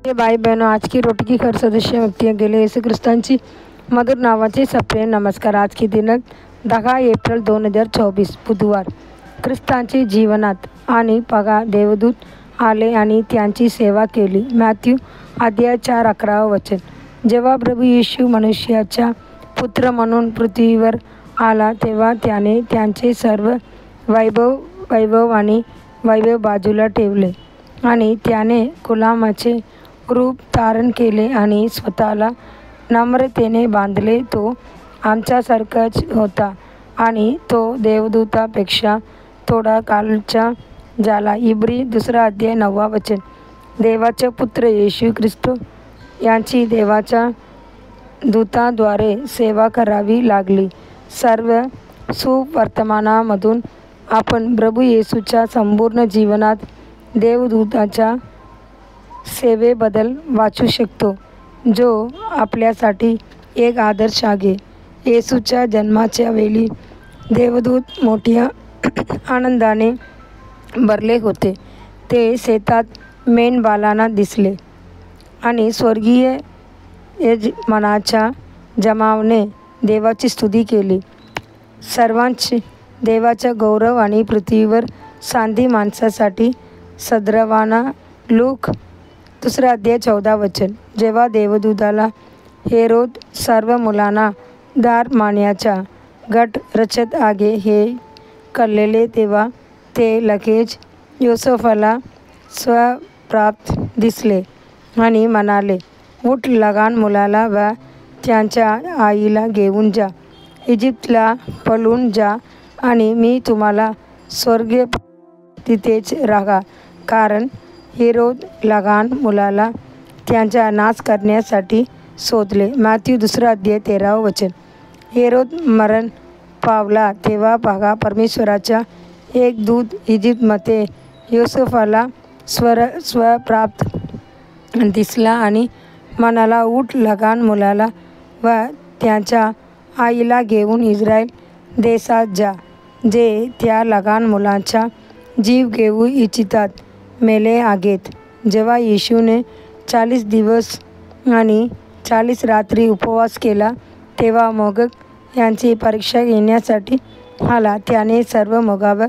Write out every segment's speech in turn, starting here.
हे भाई बहनों, आज की रोटी की खर सदस्य व्यक्ती गेले येशू ख्रिस्तांची मधुर नावाचे सप्रे नमस्कार. आज की दिनांक 10 एप्रिल 2024 बुधवार. ख्रिस्तांचे जीवनात आणि पगा देवदूत आले आणि त्यांची सेवा केली. मॅथ्यू अध्याय 4:11 वचन. जेव्हा प्रभू येशू मनुष्याचा पुत्र म्हणून पृथ्वीवर आला तेव्हा त्याने त्यांचे सर्व वैभव आणि वैभव बाजूला ठेवले आणि त्याने गुलामाचे रूप धारण केले आणि स्वतःला नम्रतेने बांधले. तो आमच्यासारखाच होता आणि तो देवदूतापेक्षा थोडा खालचा झाला. इब्री 2 अध्याय 9 वचन. देवाचा पुत्र येशू ख्रिस्त यांची देवाच्या दूताद्वारे सेवा करावी लागली. सर्व सुवर्तमानामधून आपण प्रभू येशूच्या संपूर्ण जीवनात देवदूताच्या सेवेबद्दल वाचू शकतो, जो आपल्यासाठी एक आदर्श आहे. येशूच्या जन्माच्या वेळी देवदूत मोठ्या आनंदाने भरले होते. ते शेतात मेंढपाळांना दिसले आणि स्वर्गीय यजमानाच्या जमावाने देवाची स्तुती केली. सर्वांचे देवाचा गौरव आणि पृथ्वीवर शांती माणसासाठी सद्रवाना. लूक 2 अध्याय 14 वचन. जेव्हा देवदूताला हेरोद सर्व मुलांना दार मारण्याचा गट रचत आहे हे कळले तेव्हा ते लगेच योसेफला स्वप्नात दिसले आणि म्हणाले, उठ, लहान मुलाला व त्यांच्या आईला घेऊन जा, इजिप्तला पळून जा आणि मी तुम्हाला स्वर्गीय तिथेच राहा, कारण हेरोद लहान मुलाला त्यांचा नाश करण्यासाठी शोधले. मॅथ्यू 2 अध्याय 13 वचन. हेरोद मरण पावला तेव्हा पहा, परमेश्वराचा एक दूत इजिप्तमध्ये योसेफला स्वप्नात दिसला आणि म्हणाला, उठ, लहान मुलाला व त्यांच्या आईला घेऊन इस्रायल देशात जा, जे त्या लहान मुलांचा जीव घेऊ इच्छितात मेले आहेत. जेव्हा येशूने 40 दिवस आणि 40 रात्री उपवास केला तेव्हा मग यांची परीक्षा घेण्यासाठी आला. त्याने सर्व मगावर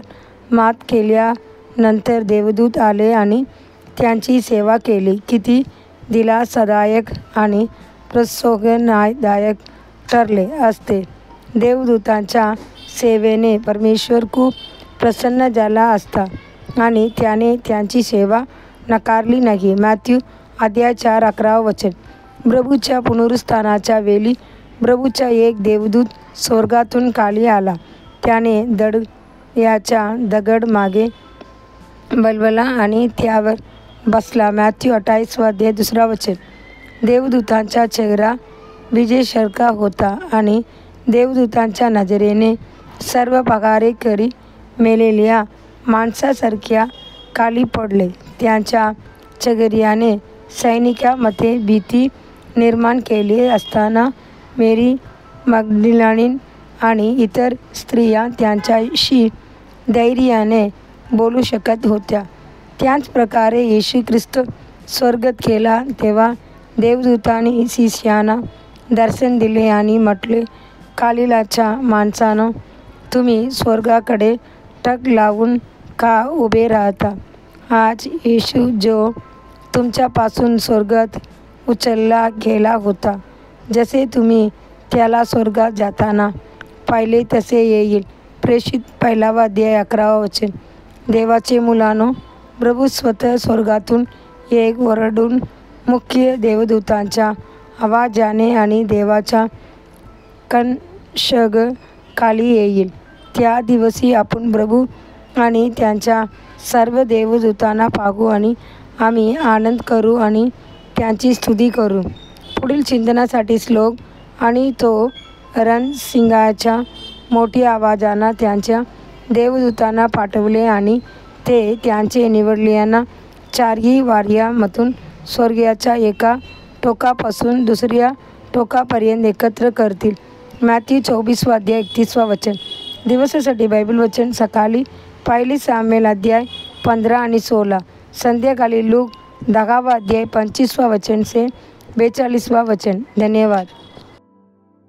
मात केल्यानंतर देवदूत आले आणि त्यांची सेवा केली. किती दिलासादायक आणि प्रोत्साहनदायक ठरले असते. देवदूतांच्या सेवेने परमेश्वर खूप प्रसन्न झाला असता आणि त्याने त्यांची सेवा नाकारली नाही. मॅथ्यू अध्याय 4:11 वचन. प्रभूच्या पुनरुत्थानाच्या वेळी प्रभूचा एक देवदूत स्वर्गातून खाली आला. त्याने दगडाचा दगड मागे वळवला आणि त्यावर बसला. मॅथ्यू 28 अध्याय 2 वचन. देवदूतांचा चेहरा विजेसारखा होता आणि देवदूतांच्या नजरेने सर्व पगारेकरी मेलेल्या माणसासारख्या खाली पडले. त्यांच्या चेहऱ्याने सैनिकांमध्ये भीती निर्माण केली असताना मेरी मग्दलिनी आणि इतर स्त्रिया त्यांच्याशी धैर्याने बोलू शकत होत्या. त्याच प्रकारे येशू ख्रिस्त स्वर्गात गेला तेव्हा देवदूतांनी शिष्यांना दर्शन दिले आणि म्हटले, खालीलच्या माणसांनो, तुम्ही स्वर्गाकडे टक लावून का उभे राहता? आज येशू जो तुमच्यापासून स्वर्गात उचलला गेला होता, जसे तुम्ही त्याला स्वर्गात जाताना पाहिले तसे येईल. प्रेषित 1 अध्याय 11 वचन. देवाचे मुलांनो, प्रभू स्वतः स्वर्गातून एक ओरडून मुख्य देवदूतांच्या आवाजाने आणि देवाच्या कंशग खाली येईल. त्या दिवशी आपण प्रभू आणि त्यांच्या सर्व देवदूतांना पाहू आणि आम्ही आनंद करू आणि त्यांची स्तुती करू. पुढील चिंतनासाठी श्लोक. आणि तो रणसिंगाच्या मोठ्या आवाजाने त्यांच्या देवदूतांना पाठवले आणि ते त्यांचे निवडलेल्यांना चारही वाऱ्यांमधून स्वर्गाच्या एका टोकापासून दुसऱ्या टोकापर्यंत एकत्र करतील. मॅथ्यू 24 अध्याय 31 वचन. दिवसासाठी बायबल वचन. सकाळी 1 सामुएल अध्याय 15 आणि 16. संध्याकाळी लूक 10वां अध्याय 25वां वचन से 42वां वचन। धन्यवाद।